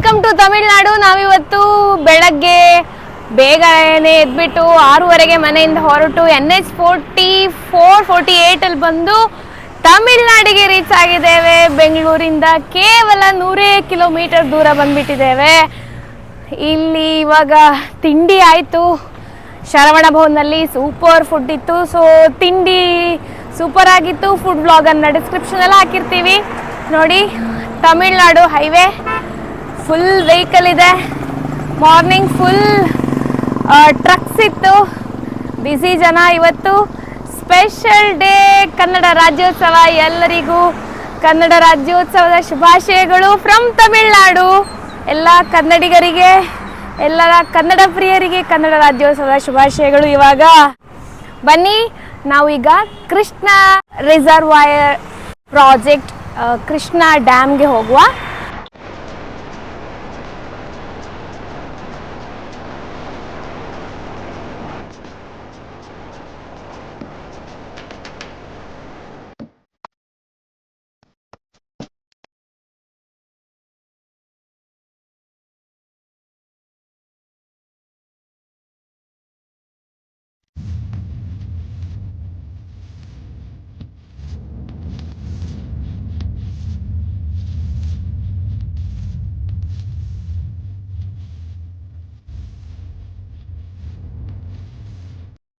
Welcome to Tamil Nadu. ನಾವಿವತ್ತು ಬೆಳಗ್ಗೆ ಬೇಗನೆ ಎದ್ಬಿಟ್ಟು 6:30ಗೆ ಮನೆಯಿಂದ ಹೊರಟು NH44-48 ಅಲ್ಲಿ ಬಂದು ತಮಿಳ್ನಾಡಿಗೆ ರೀಚ್ ಆಗಿದ್ದೇವೆ. ಬೆಂಗಳೂರಿಂದ ಕೇವಲ 100 ಕಿಲೋಮೀಟರ್ ದೂರ ಬಂದ್ಬಿಟ್ಟಿದ್ದೇವೆ. ಇಲ್ಲಿ ಇವಾಗ ತಿಂಡಿ ಆಯಿತು. ಶರವಣ ಭವನಲ್ಲಿ ಸೂಪರ್ ಫುಡ್ ಇತ್ತು. ಸೊ ತಿಂಡಿ ಸೂಪರ್ ಆಗಿತ್ತು. ಫುಡ್ ಬ್ಲಾಗನ್ನು ಡಿಸ್ಕ್ರಿಪ್ಷನಲ್ಲಿ ಹಾಕಿರ್ತೀವಿ ನೋಡಿ. ತಮಿಳ್ನಾಡು ಹೈವೇ ಫುಲ್ ವೆಹಿಕಲ್ ಇದೆ. ಮಾರ್ನಿಂಗ್ ಫುಲ್ ಟ್ರಕ್ಸ್ ಇತ್ತು. ಬ್ಯುಸಿ ಜನ. ಇವತ್ತು ಸ್ಪೆಷಲ್ ಡೇ, ಕನ್ನಡ ರಾಜ್ಯೋತ್ಸವ. ಎಲ್ಲರಿಗೂ ಕನ್ನಡ ರಾಜ್ಯೋತ್ಸವದ ಶುಭಾಶಯಗಳು ಫ್ರಮ್ ತಮಿಳ್ನಾಡು. ಎಲ್ಲ ಕನ್ನಡಿಗರಿಗೆ, ಎಲ್ಲರ ಕನ್ನಡ ಪ್ರಿಯರಿಗೆ ಕನ್ನಡ ರಾಜ್ಯೋತ್ಸವದ ಶುಭಾಶಯಗಳು. ಇವಾಗ ಬನ್ನಿ ನಾವೀಗ ಕೃಷ್ಣ ರಿಸರ್ವಾಯರ್ ಪ್ರಾಜೆಕ್ಟ್, ಕೃಷ್ಣ ಡ್ಯಾಮ್ಗೆ ಹೋಗುವ.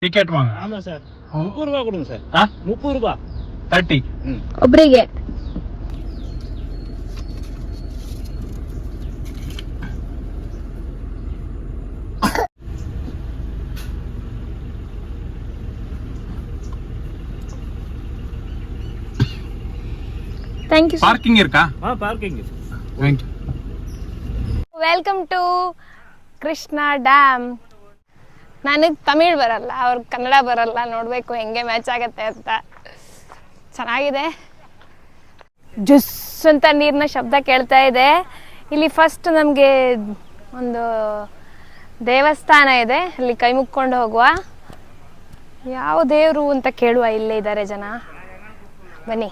ಟಿಕೆಟ್ வாங்க. ஆமா சார். 30 ரூபாய் கொடுங்க சார். 30 ரூபாய் 30 ಒಬ್ರಿಗೆ. Thank you. ಪಾರ್ಕಿಂಗ್ இருக்கா? Parking. Thank you. Welcome to Krishna dam. ನನಗೆ ತಮಿಳ್ ಬರಲ್ಲ, ಅವ್ರಿಗೆ ಕನ್ನಡ ಬರಲ್ಲ. ನೋಡಬೇಕು ಹೆಂಗೆ ಮ್ಯಾಚ್ ಆಗತ್ತೆ ಅಂತ. ಚೆನ್ನಾಗಿದೆ. ಜುಸ್ ಅಂತ ನೀರಿನ ಶಬ್ದ ಕೇಳ್ತಾ ಇದೆ. ಇಲ್ಲಿ ಫಸ್ಟ್ ನಮಗೆ ಒಂದು ದೇವಸ್ಥಾನ ಇದೆ, ಅಲ್ಲಿ ಕೈ ಮುಕ್ಕೊಂಡು ಹೋಗುವ. ಯಾವ ದೇವರು ಅಂತ ಕೇಳುವ. ಇಲ್ಲೇ ಇದ್ದಾರೆ ಜನ, ಬನ್ನಿ.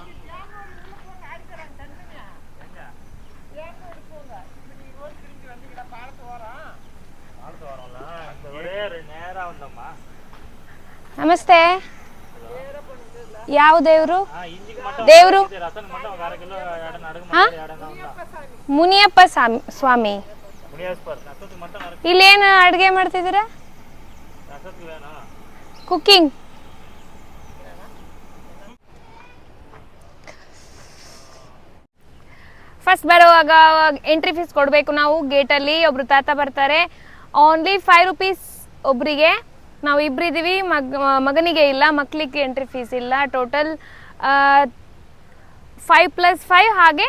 ನಮಸ್ತೆ. ಯಾವ ದೇವರು? ದೇವರು ಮುನಿಯಪ್ಪ ಸ್ವಾಮಿ. ಇಲ್ಲೇನು ಅಡುಗೆ ಮಾಡ್ತಿದ್ದೀರಾ? ಕುಕ್ಕಿಂಗ್. ಫಸ್ಟ್ ಬರುವಾಗ ಎಂಟ್ರಿ ಫೀಸ್ ಕೊಡಬೇಕು ನಾವು. ಗೇಟಲ್ಲಿ ಒಬ್ರು ತಾತ ಬರ್ತಾರೆ. ಓನ್ಲಿ 5 ರೂಪೀಸ್ ಒಬ್ರಿಗೆ. ನಾವು ಇಬ್ಬರಿದ್ದೀವಿ. ಮಗನಿಗೆ ಇಲ್ಲ, ಮಕ್ಕಳಿಗೆ ಎಂಟ್ರಿ ಫೀಸ್ ಇಲ್ಲ. ಟೋಟಲ್ 5+5 ಹಾಗೆ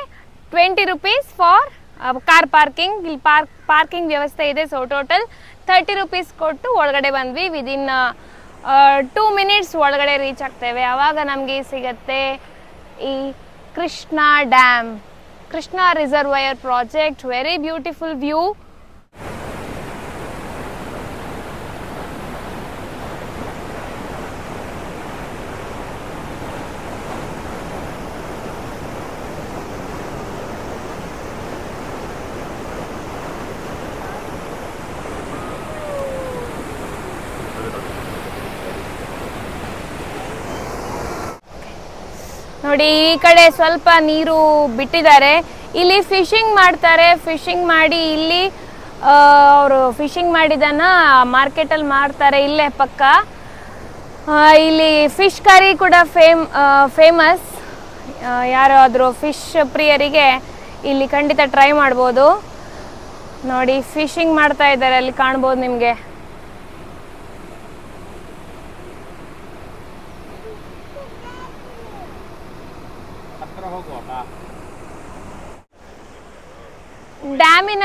20 ರೂಪೀಸ್ ಫಾರ್ ಕಾರ್ ಪಾರ್ಕಿಂಗ್. ಇಲ್ಲಿ ಪಾರ್ಕಿಂಗ್ ವ್ಯವಸ್ಥೆ ಇದೆ. ಸೊ ಟೋಟಲ್ 30 ರೂಪೀಸ್ ಕೊಟ್ಟು ಒಳಗಡೆ ಬಂದ್ವಿ. ವಿದಿನ್ 2 ಮಿನಿಟ್ಸ್ ಒಳಗಡೆ ರೀಚ್ ಆಗ್ತೇವೆ. ಆವಾಗ ನಮಗೆ ಸಿಗತ್ತೆ ಈ Krishna dam, Krishna reservoir project. Very beautiful view. ನೋಡಿ, ಈ ಕಡೆ ಸ್ವಲ್ಪ ನೀರು ಬಿಟ್ಟಿದ್ದಾರೆ. ಇಲ್ಲಿ ಫಿಶಿಂಗ್ ಮಾಡ್ತಾರೆ. ಫಿಶಿಂಗ್ ಮಾಡಿ ಇಲ್ಲಿ ಅವರು ಫಿಶಿಂಗ್ ಮಾಡಿದನ್ನ ಮಾರ್ಕೆಟಲ್ಲಿ ಮಾರ್ತಾರೆ ಇಲ್ಲೇ ಪಕ್ಕ. ಇಲ್ಲಿ ಫಿಶ್ ಕರಿ ಕೂಡ ಫೇಮಸ್. ಯಾರಾದರೂ ಫಿಶ್ ಪ್ರಿಯರಿಗೆ ಇಲ್ಲಿ ಖಂಡಿತ ಟ್ರೈ ಮಾಡ್ಬೋದು. ನೋಡಿ, ಫಿಶಿಂಗ್ ಮಾಡ್ತಾ ಇದ್ದಾರೆ, ಅಲ್ಲಿ ಕಾಣ್ಬೋದು ನಿಮಗೆ. ಡ್ಯಾಮಿನ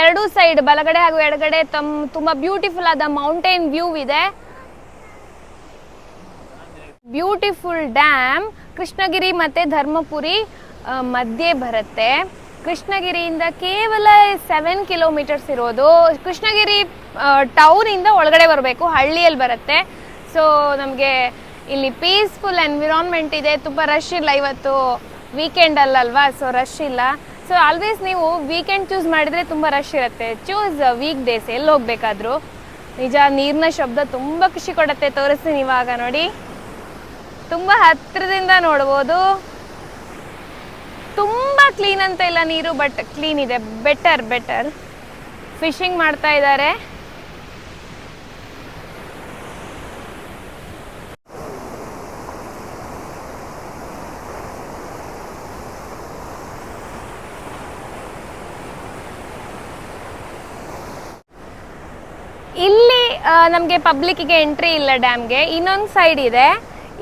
ಎರಡೂ ಸೈಡ್, ಬಲಗಡೆ ಹಾಗೂ ಎಡಗಡೆ ತುಂಬಾ ಬ್ಯೂಟಿಫುಲ್ ಆದ ಮೌಂಟೇನ್ ವ್ಯೂ ಇದೆ. Beautiful dam. ಕೃಷ್ಣಗಿರಿ ಮತ್ತೆ ಧರ್ಮಪುರಿ ಮಧ್ಯೆ ಬರುತ್ತೆ. ಕೃಷ್ಣಗಿರಿಯಿಂದ ಕೇವಲ 7 ಕಿಲೋಮೀಟರ್ಸ್ ಇರೋದು. ಕೃಷ್ಣಗಿರಿ ಟೌನಿಂದ ಒಳಗಡೆ ಬರಬೇಕು, ಹಳ್ಳಿಯಲ್ಲಿ ಬರುತ್ತೆ. ಸೊ ನಮಗೆ ಇಲ್ಲಿ ಪೀಸ್ಫುಲ್ ಎನ್ವಿರಾನ್ಮೆಂಟ್ ಇದೆ. ತುಂಬ ರಶ್ ಇಲ್ಲ, ಇವತ್ತು ವೀಕೆಂಡ್ ಅಲ್ಲಲ್ವಾ, ಸೊ ರಶ್ ಇಲ್ಲ. ಸೊ ಆಲ್ವೇಸ್ ನೀವು ವೀಕೆಂಡ್ ಚೂಸ್ ಮಾಡಿದರೆ ತುಂಬ ರಶ್ ಇರುತ್ತೆ. ಚೂಸ್ ವೀಕ್ ಡೇಸ್ ಎಲ್ಲಿ ಹೋಗ್ಬೇಕಾದ್ರೂ. ನಿಜ ನೀರಿನ ಶಬ್ದ ತುಂಬ ಖುಷಿ ಕೊಡುತ್ತೆ. ತೋರಿಸ್ತೀನಿ ಇವಾಗ ನೋಡಿ, ತುಂಬ ಹತ್ತಿರದಿಂದ ನೋಡ್ಬೋದು. ತುಂಬ ಕ್ಲೀನ್ ಅಂತ ಇಲ್ಲ ನೀರು, ಬಟ್ ಕ್ಲೀನ್ ಇದೆ. ಬೆಟರ್. ಫಿಶಿಂಗ್ ಮಾಡ್ತಾ ಇದ್ದಾರೆ. ಇಲ್ಲಿ ನಮಗೆ ಪಬ್ಲಿಕ್ಕಿಗೆ ಎಂಟ್ರಿ ಇಲ್ಲ ಡ್ಯಾಮ್ಗೆ. ಇನ್ನೊಂದು ಸೈಡ್ ಇದೆ,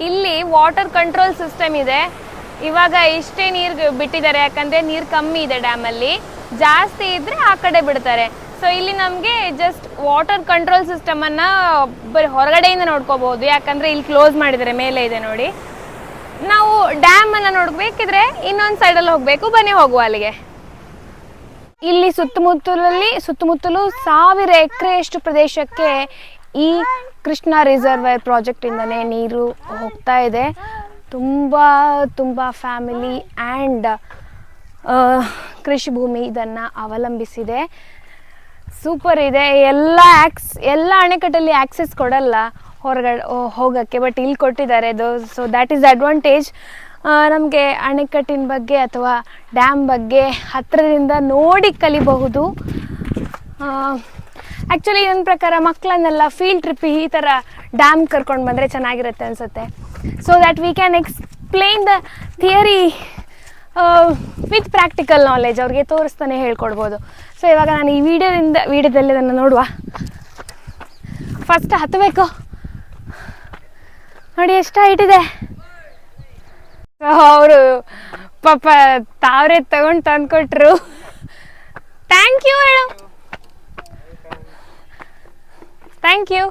ಇಲ್ಲಿ ವಾಟರ್ ಕಂಟ್ರೋಲ್ ಸಿಸ್ಟಮ್ ಇದೆ. ಇವಾಗ ಇಷ್ಟೇ ನೀರು ಬಿಟ್ಟಿದ್ದಾರೆ, ಯಾಕಂದರೆ ನೀರು ಕಮ್ಮಿ ಇದೆ ಡ್ಯಾಮಲ್ಲಿ. ಜಾಸ್ತಿ ಇದ್ದರೆ ಆ ಕಡೆ ಬಿಡ್ತಾರೆ. ಸೊ ಇಲ್ಲಿ ನಮಗೆ ಜಸ್ಟ್ ವಾಟರ್ ಕಂಟ್ರೋಲ್ ಸಿಸ್ಟಮನ್ನು ಬರೀ ಹೊರಗಡೆಯಿಂದ ನೋಡ್ಕೋಬೋದು, ಯಾಕಂದರೆ ಇಲ್ಲಿ ಕ್ಲೋಸ್ ಮಾಡಿದ್ದಾರೆ. ಮೇಲೆ ಇದೆ ನೋಡಿ. ನಾವು ಡ್ಯಾಮನ್ನು ನೋಡಬೇಕಿದ್ರೆ ಇನ್ನೊಂದು ಸೈಡಲ್ಲಿ ಹೋಗಬೇಕು. ಬನ್ನಿ ಹೋಗುವ ಅಲ್ಲಿಗೆ. ಇಲ್ಲಿ ಸುತ್ತಮುತ್ತಲು 1000 ಎಕರೆಯಷ್ಟು ಪ್ರದೇಶಕ್ಕೆ ಈ ಕೃಷ್ಣ ರಿಸರ್ವೈರ್ ಪ್ರಾಜೆಕ್ಟಿಂದನೇ ನೀರು ಹೋಗ್ತಾ ಇದೆ. ತುಂಬ ಫ್ಯಾಮಿಲಿ ಆ್ಯಂಡ್ ಕೃಷಿ ಭೂಮಿ ಇದನ್ನು ಅವಲಂಬಿಸಿದೆ. ಸೂಪರ್ ಇದೆ. ಎಲ್ಲ ಅಣೆಕಟ್ಟಲ್ಲಿ ಆಕ್ಸೆಸ್ ಕೊಡಲ್ಲ ಹೊರಗಡೆ ಹೋಗೋಕ್ಕೆ, ಬಟ್ ಇಲ್ಲಿ ಕೊಟ್ಟಿದ್ದಾರೆ. So that is the advantage. ನಮಗೆ ಅಣೆಕಟ್ಟಿನ ಬಗ್ಗೆ ಅಥವಾ ಡ್ಯಾಮ್ ಬಗ್ಗೆ ಹತ್ತಿರದಿಂದ ನೋಡಿ ಕಲಿಬಹುದು. ಆ್ಯಕ್ಚುಲಿ ನನ್ನ ಪ್ರಕಾರ ಮಕ್ಕಳನ್ನೆಲ್ಲ ಫೀಲ್ಡ್ ಟ್ರಿಪ್ ಈ ಥರ ಡ್ಯಾಮ್ ಕರ್ಕೊಂಡು ಬಂದರೆ ಚೆನ್ನಾಗಿರುತ್ತೆ ಅನಿಸುತ್ತೆ. So that we can explain the theory with practical knowledge. ಅವ್ರಿಗೆ ತೋರಿಸ್ತಾನೆ ಹೇಳ್ಕೊಡ್ಬೋದು. ಸೊ ಇವಾಗ ನಾನು ಈ ವಿಡಿಯೋದಲ್ಲಿ ಅದನ್ನು ನೋಡುವ. ಫಸ್ಟ್ ಹತ್ತಬೇಕು. ನೋಡಿ ಎಷ್ಟು ಹೈಟ್ ಇದೆ. ಅವರು ಪಾಪ ತಾವ್ರೆ ತಗೊಂಡು ತಂದ್ಕೊಟ್ರು. Thank you madam, thank you.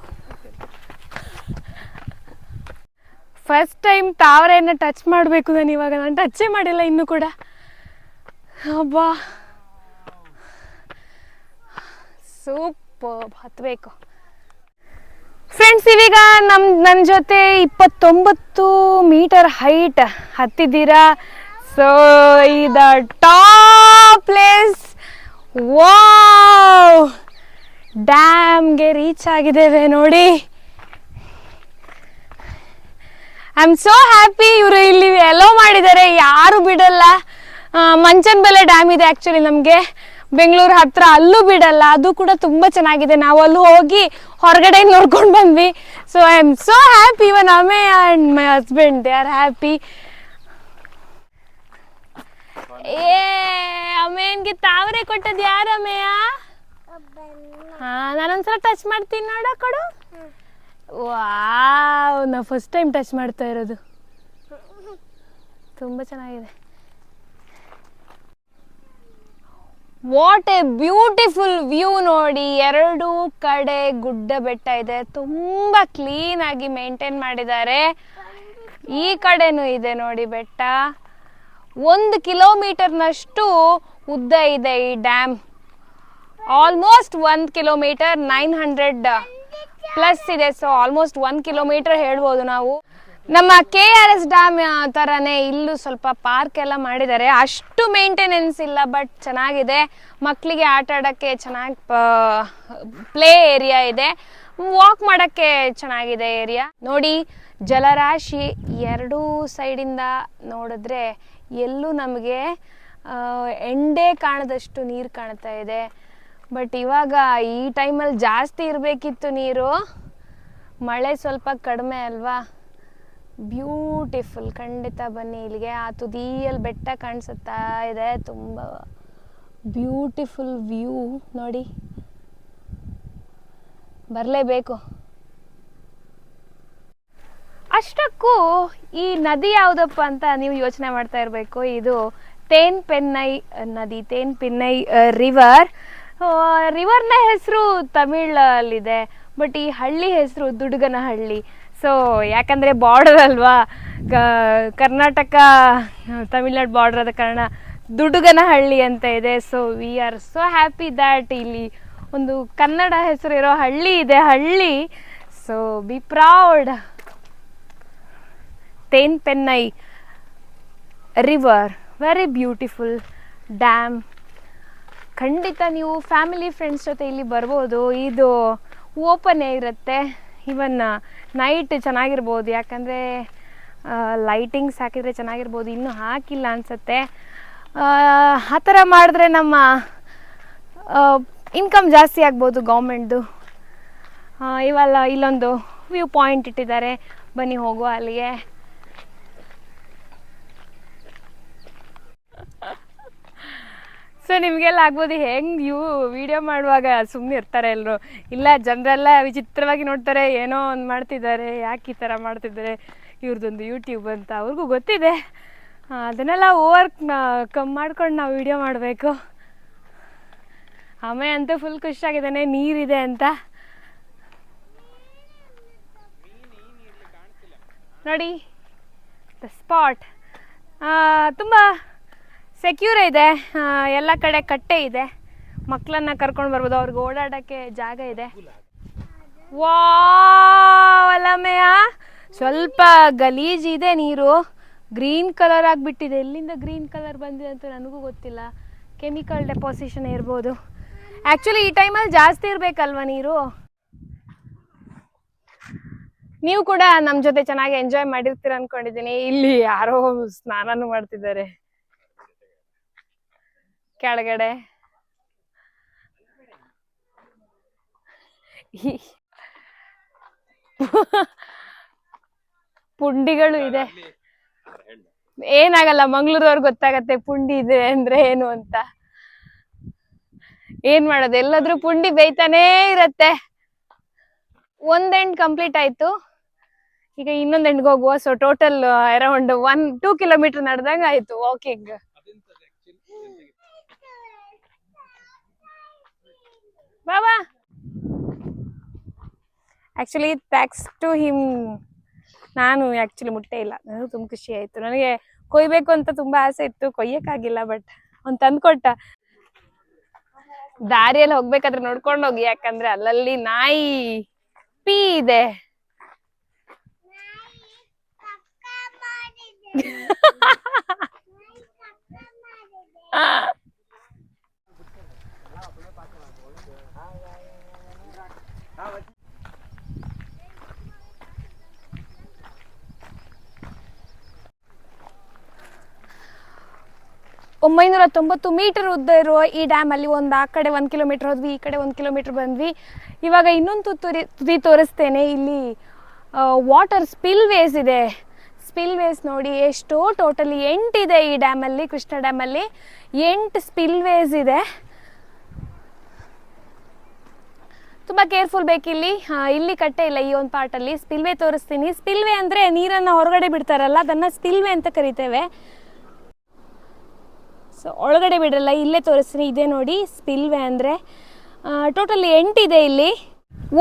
First time ತಾವರೆಯನ್ನು ಟಚ್ ಮಾಡಬೇಕು ನಾನು ಇವಾಗ. ನಾನು ಟಚ್ಚೇ ಮಾಡಿಲ್ಲ ಇನ್ನೂ ಕೂಡ. ಅಬ್ಬಾ ಸೂಪರ್. ಹತ್ತಬೇಕು ಫ್ರೆಂಡ್ಸ್. ಇವೀಗ ನನ್ನ ಜೊತೆ 29 ಮೀಟರ್ ಹೈಟ್ ಹತ್ತಿದ್ದೀರಾ. ಸೊ ಇದು ಟಾಪ್ ಪ್ಲೇಸ್. ವಾವ್, ಡ್ಯಾಮ್ಗೆ ರೀಚ್ ಆಗಿದ್ದೇವೆ ನೋಡಿ. I am so happy. ಇವರು ಇಲ್ಲಿ ಅಲೋ ಮಾಡಿದ್ದಾರೆ, ಯಾರು ಬಿಡಲ್ಲ. ಮಂಚನಬೆಲೆ ಡ್ಯಾಮ್ ಇದೆ ಆ್ಯಕ್ಚುಲಿ ನಮಗೆ ಬೆಂಗಳೂರು ಹತ್ರ, ಅಲ್ಲೂ ಬಿಡಲ್ಲ. ಅದು ಕೂಡ ತುಂಬ ಚೆನ್ನಾಗಿದೆ. ನಾವು ಅಲ್ಲಿ ಹೋಗಿ ಹೊರಗಡೆ ನೋಡ್ಕೊಂಡು ಬಂದ್ವಿ. So I am so happy. Even ಅಮೇ and my husband they are happy. ಅಮೇನ್ಗೆ ತಾವರೆ ಕೊಟ್ಟದ್ದು ಯಾರು ಅಮೇಯ? ಹಾಂ, ನಾನೊಂದ್ಸಲ ಟಚ್ ಮಾಡ್ತೀನಿ ನೋಡ, ಕೊಡು. ವಾವ್, ನಾವು ಫಸ್ಟ್ ಟೈಮ್ ಟಚ್ ಮಾಡ್ತಾ ಇರೋದು. ತುಂಬ ಚೆನ್ನಾಗಿದೆ. ವಾಟ್ ಎ ಬ್ಯೂಟಿಫುಲ್ ವ್ಯೂ ನೋಡಿ. ಎರಡೂ ಕಡೆ ಗುಡ್ಡ ಬೆಟ್ಟ ಇದೆ. ತುಂಬ ಕ್ಲೀನಾಗಿ ಮೇಂಟೈನ್ ಮಾಡಿದ್ದಾರೆ. ಈ ಕಡೆನೂ ಇದೆ ನೋಡಿ ಬೆಟ್ಟ. 1 ಕಿಲೋಮೀಟರ್ನಷ್ಟು ಉದ್ದ ಇದೆ ಈ ಡ್ಯಾಮ್. ಆಲ್ಮೋಸ್ಟ್ 1 ಕಿಲೋಮೀಟರ್ 900 ಪ್ಲಸ್ ಇದೆ. ಸೊ ಆಲ್ಮೋಸ್ಟ್ 1 ಕಿಲೋಮೀಟರ್ ಹೇಳ್ಬೋದು ನಾವು. ನಮ್ಮ KRS ಡ್ಯಾಮ್ ಥರನೇ ಇಲ್ಲೂ ಸ್ವಲ್ಪ ಪಾರ್ಕ್ ಎಲ್ಲ ಮಾಡಿದ್ದಾರೆ. ಅಷ್ಟು ಮೇಂಟೆನೆನ್ಸ್ ಇಲ್ಲ, ಬಟ್ ಚೆನ್ನಾಗಿದೆ. ಮಕ್ಕಳಿಗೆ ಆಟ ಆಡೋಕ್ಕೆ ಚೆನ್ನಾಗಿ ಪ್ಲೇ ಏರಿಯಾ ಇದೆ. ವಾಕ್ ಮಾಡೋಕ್ಕೆ ಚೆನ್ನಾಗಿದೆ ಏರಿಯಾ ನೋಡಿ. ಜಲರಾಶಿ ಎರಡೂ ಸೈಡಿಂದ ನೋಡಿದ್ರೆ ಎಲ್ಲೂ ನಮಗೆ ಎಂಡೇ ಕಾಣದಷ್ಟು ನೀರು ಕಾಣ್ತಾ ಇದೆ. ಬಟ್ ಇವಾಗ ಈ ಟೈಮಲ್ಲಿ ಜಾಸ್ತಿ ಇರಬೇಕಿತ್ತು ನೀರು. ಮಳೆ ಸ್ವಲ್ಪ ಕಡಿಮೆ ಅಲ್ವಾ. ಬ್ಯೂಟಿಫುಲ್. ಖಂಡಿತ ಬನ್ನಿ ಇಲ್ಲಿಗೆ. ಆ ತುದಿಯಲ್ಲಿ ಬೆಟ್ಟ ಕಾಣಿಸುತ್ತಾ ಇದೆ. ತುಂಬ ಬ್ಯೂಟಿಫುಲ್ ವ್ಯೂ ನೋಡಿ, ಬರಲೇಬೇಕು. ಅಷ್ಟಕ್ಕೂ ಈ ನದಿ ಯಾವುದಪ್ಪ ಅಂತ ನೀವು ಯೋಚನೆ ಮಾಡ್ತಾ ಇರಬೇಕು. ಇದು ತೇನ್ಪೆನ್ನೈ ನದಿ, ತೇನ್ಪೆನ್ನೈ ರಿವರ್. ರಿವರ್ನ ಹೆಸರು ತಮಿಳಲ್ಲಿದೆ, ಬಟ್ ಈ ಹಳ್ಳಿ ಹೆಸರು ದುಡುಗನಹಳ್ಳಿ. ಸೊ ಯಾಕಂದರೆ ಬಾರ್ಡರ್ ಅಲ್ವಾ, ಕರ್ನಾಟಕ ತಮಿಳ್ನಾಡು ಬಾರ್ಡರ್ ಆದ ಕಾರಣ ದುಡುಗನಹಳ್ಳಿ ಅಂತ ಇದೆ. So we are so happy that ಇಲ್ಲಿ ಒಂದು ಕನ್ನಡ ಹೆಸರು ಇರೋ ಹಳ್ಳಿ ಇದೆ. ಹಳ್ಳಿ, so be proud. Thenpennai river, very beautiful. Dam. ಖಂಡಿತ ನೀವು ಫ್ಯಾಮಿಲಿ ಫ್ರೆಂಡ್ಸ್ ಜೊತೆ ಇಲ್ಲಿ ಬರ್ಬೋದು. ಇದು ಓಪನ್ನೇ ಇರುತ್ತೆ. ಇವನ್ ನೈಟ್ ಚೆನ್ನಾಗಿರ್ಬೋದು, ಯಾಕಂದರೆ ಲೈಟಿಂಗ್ಸ್ ಹಾಕಿದರೆ ಚೆನ್ನಾಗಿರ್ಬೋದು. ಇನ್ನೂ ಹಾಕಿಲ್ಲ ಅನಿಸುತ್ತೆ. ಆ ಥರ ಮಾಡಿದ್ರೆ ನಮ್ಮ ಇನ್ಕಮ್ ಜಾಸ್ತಿ ಆಗ್ಬೋದು ಗೌರ್ಮೆಂಟ್ದು. ಇವೆಲ್ಲ ಇಲ್ಲೊಂದು ವ್ಯೂ ಪಾಯಿಂಟ್ ಇಟ್ಟಿದ್ದಾರೆ, ಬನ್ನಿ ಹೋಗುವ ಅಲ್ಲಿಗೆ. ಸೊ ನಿಮಗೆಲ್ಲ ಆಗ್ಬೋದು ಹೆಂಗೆ ವಿಡಿಯೋ ಮಾಡುವಾಗ ಸುಮ್ಮನೆ ಇರ್ತಾರೆ ಎಲ್ಲರೂ, ಇಲ್ಲ ಜನರೆಲ್ಲ ವಿಚಿತ್ರವಾಗಿ ನೋಡ್ತಾರೆ, ಏನೋ ಒಂದು ಮಾಡ್ತಿದ್ದಾರೆ, ಯಾಕೆ ಈ ಥರ ಮಾಡ್ತಿದ್ದಾರೆ, ಇವ್ರದ್ದೊಂದು ಯೂಟ್ಯೂಬ್ ಅಂತ ಅವ್ರಿಗೂ ಗೊತ್ತಿದೆ. ಅದನ್ನೆಲ್ಲ ಓವರ್ ಕಮ್ಮಿ ಮಾಡ್ಕೊಂಡು ನಾವು ವಿಡಿಯೋ ಮಾಡಬೇಕು. ಆಮೇಲೆ ಅಂತೂ ಫುಲ್ ಖುಷಿಯಾಗಿದ್ದಾನೆ ನೀರಿದೆ ಅಂತ. ನೋಡಿ ದ ಸ್ಪಾಟ್ ತುಂಬ ಸೆಕ್ಯೂರ್ ಇದೆ. ಎಲ್ಲ ಕಡೆ ಕಟ್ಟೆ ಇದೆ, ಮಕ್ಕಳನ್ನ ಕರ್ಕೊಂಡು ಬರ್ಬೋದು, ಅವ್ರಿಗೆ ಓಡಾಡೋಕ್ಕೆ ಜಾಗ ಇದೆ. ವಾಲಮೆಯ ಸ್ವಲ್ಪ ಗಲೀಜಿದೆ ನೀರು, ಗ್ರೀನ್ ಕಲರ್ ಆಗಿಬಿಟ್ಟಿದೆ. ಎಲ್ಲಿಂದ ಗ್ರೀನ್ ಕಲರ್ ಬಂದಿದೆ ಅಂತ ನನಗೂ ಗೊತ್ತಿಲ್ಲ. ಕೆಮಿಕಲ್ ಡೆಪಾಸಿಷನ್ ಇರ್ಬೋದು. ಆ್ಯಕ್ಚುಲಿ ಈ ಟೈಮಲ್ಲಿ ಜಾಸ್ತಿ ಇರಬೇಕಲ್ವ ನೀರು. ನೀವು ಕೂಡ ನಮ್ಮ ಜೊತೆ ಚೆನ್ನಾಗಿ ಎಂಜಾಯ್ ಮಾಡಿರ್ತೀರ ಅನ್ಕೊಂಡಿದ್ದೀನಿ. ಇಲ್ಲಿ ಯಾರೋ ಸ್ನಾನನೂ ಮಾಡ್ತಿದ್ದಾರೆ ಕೆಳಗಡೆ. ಪುಂಡಿಗಳು ಇದೆ. ಏನಾಗಲ್ಲ, ಮಂಗ್ಳೂರವ್ರಿಗೆ ಗೊತ್ತಾಗತ್ತೆ ಪುಂಡಿ ಇದೆ ಅಂದ್ರೆ ಏನು ಅಂತ. ಏನ್ ಮಾಡೋದು, ಎಲ್ಲಾದ್ರೂ ಪುಂಡಿ ಬೇಯ್ತಾನೇ ಇರತ್ತೆ. ಒಂದ್ ಎಂಡ್ ಕಂಪ್ಲೀಟ್ ಆಯ್ತು, ಈಗ ಇನ್ನೊಂದ್ ಎಂಡ್ಗೆ ಹೋಗುವ. ಸೊ ಟೋಟಲ್ ಅರೌಂಡ್ 1-2 ಕಿಲೋಮೀಟರ್ ನಡೆದಂಗ ಆಯ್ತು ವಾಕಿಂಗ್. ಬಾಬಾ ಆಕ್ಚುಲಿ ಥ್ಯಾಂಕ್ಸ್ ಟು ಹಿಮ್ ನಾನು ಆಕ್ಚುಲಿ ಮುಟ್ಟೆ ಇಲ್ಲ. ನನಗೂ ತುಂಬ ಖುಷಿ ಆಯ್ತು. ನನಗೆ ಕೊಯ್ಬೇಕು ಅಂತ ತುಂಬಾ ಆಸೆ ಇತ್ತು, ಕೊಯ್ಯಕ್ಕಾಗಿಲ್ಲ, ಬಟ್ ಅವ್ನು ತಂದ್ಕೊಟ್ಟ. ದಾರಿಯಲ್ಲಿ ಹೋಗ್ಬೇಕಾದ್ರೆ ನೋಡ್ಕೊಂಡು ಹೋಗಿ, ಯಾಕಂದ್ರೆ ಅಲ್ಲಲ್ಲಿ ನಾಯಿ ಪೀ ಇದೆ. ,990 ಮೀಟರ್ ಉದ್ದ ಇರುವ ಈ ಡ್ಯಾಮ್ ಅಲ್ಲಿ ಆ ಕಡೆ 1 ಕಿಲೋಮೀಟರ್ ಹೋದ್ವಿ, ಈ ಕಡೆ 1 ಕಿಲೋಮೀಟರ್ ಬಂದ್ವಿ. ಇವಾಗ ಇನ್ನೊಂದು ತುದಿ ತೋರಿಸ್ತೇನೆ. ಇಲ್ಲಿ ವಾಟರ್ ಸ್ಪಿಲ್ ವೇಸ್ ಇದೆ. ಸ್ಪಿಲ್ ವೇಸ್ ನೋಡಿ ಎಷ್ಟು, ಟೋಟಲಿ 8 ಇದೆ ಈ ಡ್ಯಾಮಲ್ಲಿ, ಕೃಷ್ಣ ಡ್ಯಾಮಲ್ಲಿ 8 ಸ್ಪಿಲ್ ವೇಸ್ ಇದೆ. ತುಂಬ ಕೇರ್ಫುಲ್ ಬೇಕಿಲ್ಲಿ. ಇಲ್ಲಿ ಕಟ್ಟೆ ಇಲ್ಲ ಈ ಒಂದು ಪಾರ್ಟಲ್ಲಿ. ಸ್ಪಿಲ್ವೇ ತೋರಿಸ್ತೀನಿ. ಸ್ಪಿಲ್ವೇ ಅಂದರೆ ನೀರನ್ನು ಹೊರಗಡೆ ಬಿಡ್ತಾರಲ್ಲ, ಅದನ್ನು ಸ್ಪಿಲ್ವೇ ಅಂತ ಕರಿತೇವೆ. ಸೊ ಒಳಗಡೆ ಬಿಡಲ್ಲ, ಇಲ್ಲೇ ತೋರಿಸ್ತೀನಿ. ಇದೆ ನೋಡಿ ಸ್ಪಿಲ್ವೇ ಅಂದರೆ. ಟೋಟಲಿ 8 ಇದೆ ಇಲ್ಲಿ.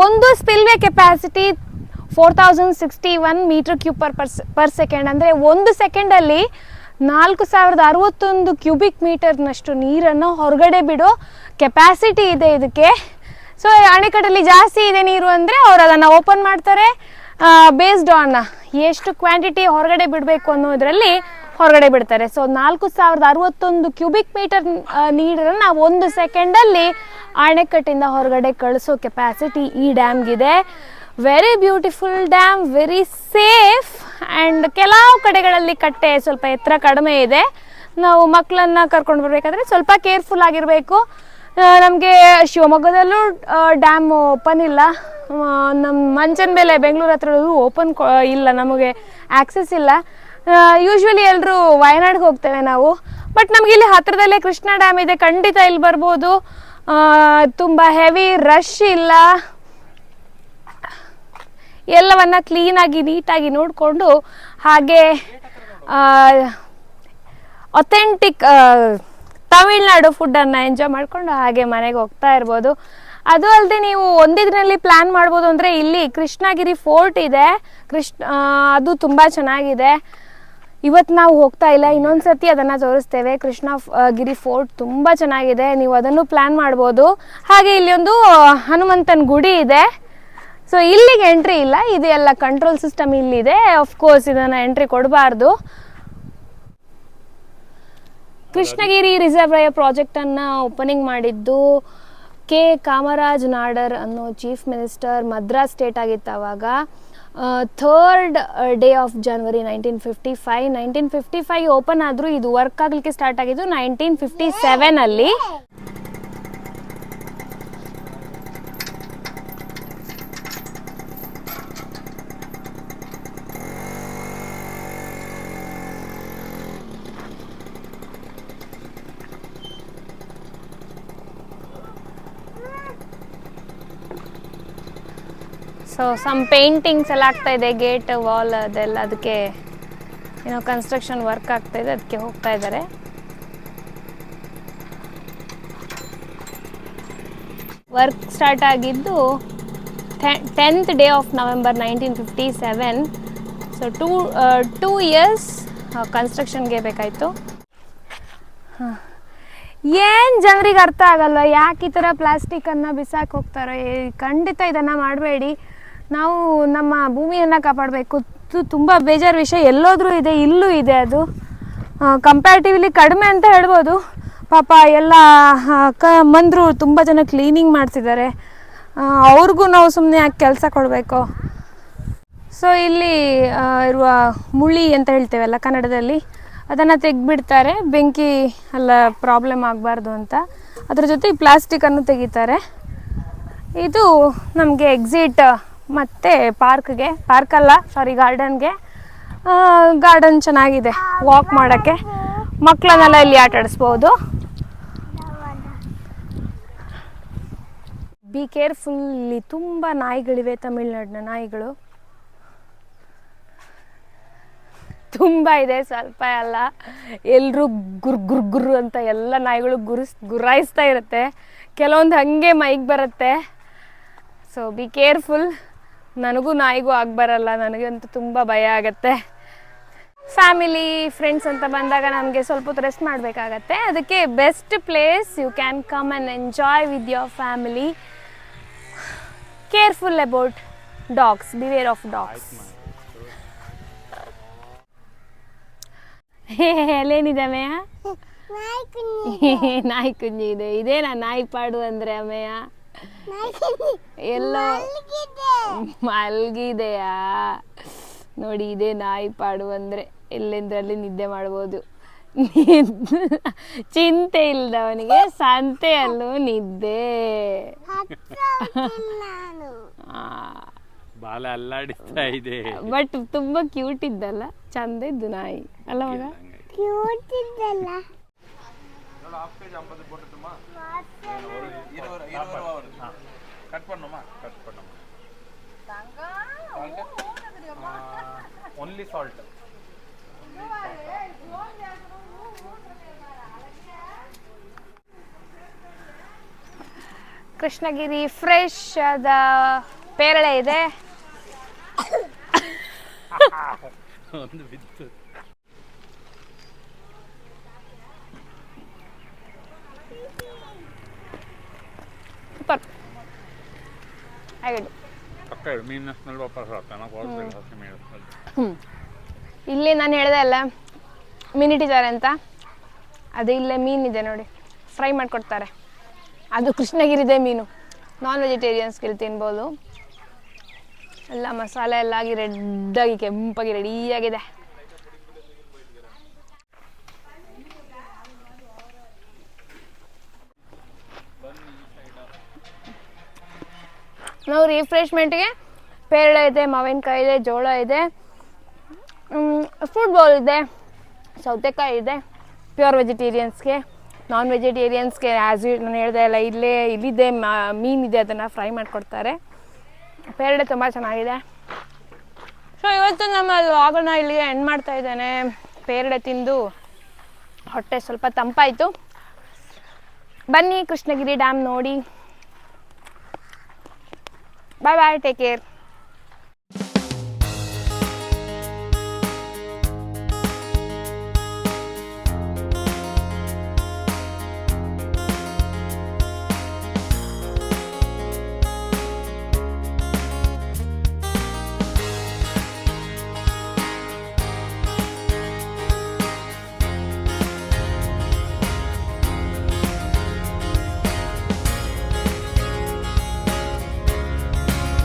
ಒಂದು spillway capacity 4061 meter cube per second. ಅಂದರೆ 1 ಸೆಕೆಂಡಲ್ಲಿ 4061 ಕ್ಯೂಬಿಕ್ ಮೀಟರ್ನಷ್ಟು ನೀರನ್ನು ಹೊರಗಡೆ ಬಿಡೋ ಕೆಪಾಸಿಟಿ ಇದೆ ಇದಕ್ಕೆ. ಸೊ ಅಣೆಕಟ್ಟಲ್ಲಿ ಜಾಸ್ತಿ ಇದೆ ನೀರು ಅಂದರೆ ಅವ್ರು ಅದನ್ನು ಓಪನ್ ಮಾಡ್ತಾರೆ. ಬೇಸ್ಡ್ ಆನ್ ಎಷ್ಟು ಕ್ವಾಂಟಿಟಿ ಹೊರಗಡೆ ಬಿಡಬೇಕು ಅನ್ನೋದ್ರಲ್ಲಿ ಹೊರಗಡೆ ಬಿಡ್ತಾರೆ. ಸೊ 4061 ಕ್ಯೂಬಿಕ್ ಮೀಟರ್ ನೀರನ್ನು 1 ಸೆಕೆಂಡಲ್ಲಿ ಅಣೆಕಟ್ಟಿಂದ ಹೊರಗಡೆ ಕಳಿಸೋ ಕೆಪಾಸಿಟಿ ಈ ಡ್ಯಾಮ್ಗಿದೆ. Very beautiful dam, very safe. And ಕೆಲವು ಕಡೆಗಳಲ್ಲಿ ಕಟ್ಟೆ ಸ್ವಲ್ಪ ಎತ್ತರ ಕಡಿಮೆ ಇದೆ. ನಾವು ಮಕ್ಕಳನ್ನು ಕರ್ಕೊಂಡು ಬರಬೇಕಾದ್ರೆ ಸ್ವಲ್ಪ ಕೇರ್ಫುಲ್ ಆಗಿರಬೇಕು. ನಮಗೆ ಶಿವಮೊಗ್ಗದಲ್ಲೂ ಡ್ಯಾಮ್ ಓಪನ್ ಇಲ್ಲ. ನಮ್ಮ ಮಂಚನಬೆಲೆ ಬೆಂಗಳೂರು ಹತ್ರ ಓಪನ್ ಇಲ್ಲ, ನಮಗೆ ಆಕ್ಸೆಸ್ ಇಲ್ಲ. ಯೂಶ್ವಲಿ ಎಲ್ಲರೂ ವಯನಾಡ್ಗೆ ಹೋಗ್ತೇವೆ ನಾವು, ಬಟ್ ನಮಗೆ ಇಲ್ಲಿ ಹತ್ತಿರದಲ್ಲೇ ಕೃಷ್ಣ ಡ್ಯಾಮ್ ಇದೆ. ಖಂಡಿತ ಇಲ್ಲಿ ಬರ್ಬೋದು. ತುಂಬ ಹೆವಿ ರಶ್ ಇಲ್ಲ. ಎಲ್ಲವನ್ನ ಕ್ಲೀನಾಗಿ ನೀಟಾಗಿ ನೋಡಿಕೊಂಡು, ಹಾಗೆ ಅಥೆಂಟಿಕ್ ತಮಿಳ್ನಾಡು ಫುಡ್ಡನ್ನು ಎಂಜಾಯ್ ಮಾಡಿಕೊಂಡು ಹಾಗೆ ಮನೆಗೆ ಹೋಗ್ತಾ ಇರ್ಬೋದು. ಅದು ಅಲ್ಲದೆ ನೀವು ಒಂದಿದ್ರಲ್ಲಿ ಪ್ಲ್ಯಾನ್ ಮಾಡ್ಬೋದು ಅಂದರೆ ಇಲ್ಲಿ ಕೃಷ್ಣಗಿರಿ ಫೋರ್ಟ್ ಇದೆ. ಅದು ತುಂಬ ಚೆನ್ನಾಗಿದೆ. ಇವತ್ತು ನಾವು ಹೋಗ್ತಾ ಇಲ್ಲ, ಇನ್ನೊಂದು ಸರ್ತಿ ಅದನ್ನು ತೋರಿಸ್ತೇವೆ. ಕೃಷ್ಣಗಿರಿ ಫೋರ್ಟ್ ತುಂಬ ಚೆನ್ನಾಗಿದೆ, ನೀವು ಅದನ್ನು ಪ್ಲ್ಯಾನ್ ಮಾಡ್ಬೋದು. ಹಾಗೆ ಇಲ್ಲಿ ಒಂದು ಹನುಮಂತನ ಗುಡಿ ಇದೆ. ಸೊ ಇಲ್ಲಿಗೆ ಎಂಟ್ರಿ ಇಲ್ಲ, ಇದು ಎಲ್ಲ ಕಂಟ್ರೋಲ್ ಸಿಸ್ಟಮ್ ಇಲ್ಲಿದೆ. ಆಫ್ಕೋರ್ಸ್ ಇದನ್ನು ಎಂಟ್ರಿ ಕೊಡಬಾರ್ದು. ಕೃಷ್ಣಗಿರಿ ರಿಸರ್ವಾಯರ್ ಪ್ರಾಜೆಕ್ಟನ್ನು ಓಪನಿಂಗ್ ಮಾಡಿದ್ದು ಕೆ ಕಾಮರಾಜ್ ನಾಡರ್ ಅನ್ನೋ ಚೀಫ್ ಮಿನಿಸ್ಟರ್ ಮದ್ರಾಸ್ ಸ್ಟೇಟ್ ಆಗಿತ್ತು ಆವಾಗ. 3rd day of January 1955 open ಆದರೂ ಇದು ವರ್ಕ್ ಆಗಲಿಕ್ಕೆ ಸ್ಟಾರ್ಟ್ ಆಗಿದ್ದು 1957 ಸೊ ಸಮ್ ಪೇಂಟಿಂಗ್ಸ್ ಎಲ್ಲ ಆಗ್ತಾ ಇದೆ, ಗೇಟ್ ವಾಲ್ ಅದೆಲ್ಲ, ಅದಕ್ಕೆ ಏನೋ ಕನ್ಸ್ಟ್ರಕ್ಷನ್ ವರ್ಕ್ ಆಗ್ತಾ ಇದೆ, ಅದಕ್ಕೆ ಹೋಗ್ತಾ ಇದ್ದಾರೆ. ವರ್ಕ್ ಸ್ಟಾರ್ಟ್ ಆಗಿದ್ದು 10th day of November 1957. So 2 years ಕನ್ಸ್ಟ್ರಕ್ಷನ್ಗೆ ಬೇಕಾಯಿತು. ಏನು ಜನರಿಗೆ ಅರ್ಥ ಆಗಲ್ಲ, ಯಾಕೆ ಈ ಥರ ಪ್ಲಾಸ್ಟಿಕ್ಕನ್ನು ಬಿಸಾಕಿ ಹೋಗ್ತಾರೆ. ಖಂಡಿತ ಇದನ್ನು ಮಾಡಬೇಡಿ. ನಾವು ನಮ್ಮ ಭೂಮಿಯನ್ನು ಕಾಪಾಡಬೇಕು. ತುಂಬ ಬೇಜಾರು ವಿಷಯ. ಎಲ್ಲೋದ್ರೂ ಇದೆ, ಇಲ್ಲೂ ಇದೆ. ಅದು ಕಂಪ್ಯಾರಿಟಿವ್ಲಿ ಕಡಿಮೆ ಅಂತ ಹೇಳ್ಬೋದು. ಪಾಪ ಎಲ್ಲ ಮಂದರು ತುಂಬ ಜನ ಕ್ಲೀನಿಂಗ್ ಮಾಡ್ತಿದ್ದಾರೆ. ಅವ್ರಿಗೂ ನಾವು ಸುಮ್ಮನೆ ಯಾಕೆ ಕೆಲಸ ಕೊಡಬೇಕು. ಸೊ ಇಲ್ಲಿ ಇರುವ ಮುಳ್ಳಿ ಅಂತ ಹೇಳ್ತೇವಲ್ಲ ಕನ್ನಡದಲ್ಲಿ, ಅದನ್ನು ತೆಗೆದ್ಬಿಡ್ತಾರೆ, ಬೆಂಕಿ ಎಲ್ಲ ಪ್ರಾಬ್ಲಮ್ ಆಗಬಾರ್ದು ಅಂತ. ಅದ್ರ ಜೊತೆ ಈ ಪ್ಲಾಸ್ಟಿಕ್ಕನ್ನು ತೆಗಿತಾರೆ. ಇದು ನಮಗೆ ಎಕ್ಸಿಟ್ ಮತ್ತು ಗಾರ್ಡನ್ಗೆ. ಗಾರ್ಡನ್ ಚೆನ್ನಾಗಿದೆ, ವಾಕ್ ಮಾಡೋಕ್ಕೆ, ಮಕ್ಕಳನ್ನೆಲ್ಲ ಇಲ್ಲಿ ಆಟ ಆಡಿಸ್ಬೋದು. Be careful. ಇಲ್ಲಿ ತುಂಬ ನಾಯಿಗಳಿವೆ, ತಮಿಳ್ನಾಡಿನ ನಾಯಿಗಳು ತುಂಬ ಇದೆ, ಸ್ವಲ್ಪ ಅಲ್ಲ. ಎಲ್ಲರೂ ಗುರ್ರು ಅಂತ ಎಲ್ಲ ನಾಯಿಗಳು ಗುರಾಯಿಸ್ತಾ ಇರುತ್ತೆ. ಕೆಲವೊಂದು ಹಾಗೆ ಮೈಗೆ ಬರುತ್ತೆ. So be careful. ನನಗೂ ನಾಯಿಗೂ ಬರಲ್ಲ, ನನಗಂತೂ ತುಂಬ ಭಯ ಆಗುತ್ತೆ. ಫ್ಯಾಮಿಲಿ ಫ್ರೆಂಡ್ಸ್ ಅಂತ ಬಂದಾಗ ನಮಗೆ ಸ್ವಲ್ಪ ಹೊತ್ತು ರೆಸ್ಟ್ ಮಾಡಬೇಕಾಗತ್ತೆ. ಅದಕ್ಕೆ best place you can come and enjoy with your family. Careful about dogs, beware of dogs. ಅಲ್ಲೇನಿದೆ ಅಮೆಯ? ನಾಯಿ ಕುಂಜಿ ಇದೆ. ಇದೇನಾ ನಾಯಿ ಪಾಡು ಅಂದರೆ ಅಮೆಯ? ಎಲ್ಲೋ ಮಲ್ಗಿದೆಯಾ ನೋಡಿ. ಇದೇ ನಾಯಿ ಪಾಡು ಅಂದರೆ. ಎಲ್ಲೆಂದ್ರಲ್ಲಿ ನಿದ್ದೆ ಮಾಡ್ಬೋದು. ಚಿಂತೆ ಇಲ್ದವನಿಗೆ ಸಂತೆಯಲ್ಲೂ ನಿದ್ದೆ. ಬಾಲ ಅಲ್ಲಾಡಿಸ್ತಾ ಇದೆ. ಬಟ್ ತುಂಬಾ ಕ್ಯೂಟ್ ಇದ್ದಲ್ಲ, ಚಂದ ಇದ್ದು ನಾಯಿ ಅಲ್ಲ ಮಗ? ಕ್ಯೂಟ್ ಇದ್ದಲ್ಲ. Only salt. ಕೃಷ್ಣಗಿರಿ ಫ್ರೆಶ್ ಆದ ಪೇರಳೆ ಇದೆ. ಒಂದು ಬಿತ್ತು. ಸೂಪರ್ ಆಗಿದ್ದು. ಮೀನಿನ ಸ್ಮೆಲ್ ವಾಪಸ್ ಆಗ್ತಾನೆ. ಇಲ್ಲಿ ನಾನು ಹೇಳಿದೆ ಅಲ್ಲ ಮೀನು ಇಟ್ಟಿದ್ದಾರೆ ಅಂತ, ಅದು ಇಲ್ಲೇ ಮೀನಿದೆ ನೋಡಿ, ಫ್ರೈ ಮಾಡಿಕೊಡ್ತಾರೆ. ಅದು ಕೃಷ್ಣಗಿರಿದೆ ಮೀನು. ನಾನ್ ವೆಜಿಟೇರಿಯನ್ಸ್ಗೆ ತಿನ್ಬೋದು. ಎಲ್ಲ ಮಸಾಲೆ ಎಲ್ಲ ಆಗಿ ರೆಡ್ಡಾಗಿ ಕೆಂಪಾಗಿ ರೆಡಿಯಾಗಿದೆ. ನಾವು ರಿಫ್ರೆಶ್ಮೆಂಟ್ಗೆ ಪೇರಳೆ ಇದೆ, ಮಾವಿನಕಾಯಿ ಇದೆ, ಜೋಳ ಇದೆ, ಫ್ರೂಟ್ ಬೌಲ್ ಇದೆ, ಸೌತೆಕಾಯಿ ಇದೆ. ಪ್ಯೂರ್ ವೆಜಿಟೇರಿಯನ್ಸ್ಗೆ. ನಾನ್ ವೆಜಿಟೇರಿಯನ್ಸ್ಗೆ ನಾನು ಹೇಳ್ದೆ ಅಲ್ಲ, ಇಲ್ಲಿದೆ ಮೀನಿದೆ, ಅದನ್ನು ಫ್ರೈ ಮಾಡಿಕೊಡ್ತಾರೆ. ಪೇರಳೆ ತುಂಬ ಚೆನ್ನಾಗಿದೆ. ಸೊ ಇವತ್ತು ನಮ್ಮ ವ್ಲಾಗನ್ನ ಇಲ್ಲಿಗೆ ಎಂಡ್ ಮಾಡ್ತಾ ಇದ್ದೇನೆ. ಪೇರಳೆ ತಿಂದು ಹೊಟ್ಟೆ ಸ್ವಲ್ಪ ತಂಪಾಯಿತು. ಬನ್ನಿ ಕೃಷ್ಣಗಿರಿ ಡ್ಯಾಮ್ ನೋಡಿ. ಬಾಯ್ ಬಾಯ್, ಟೇಕ್ ಕೇರ್.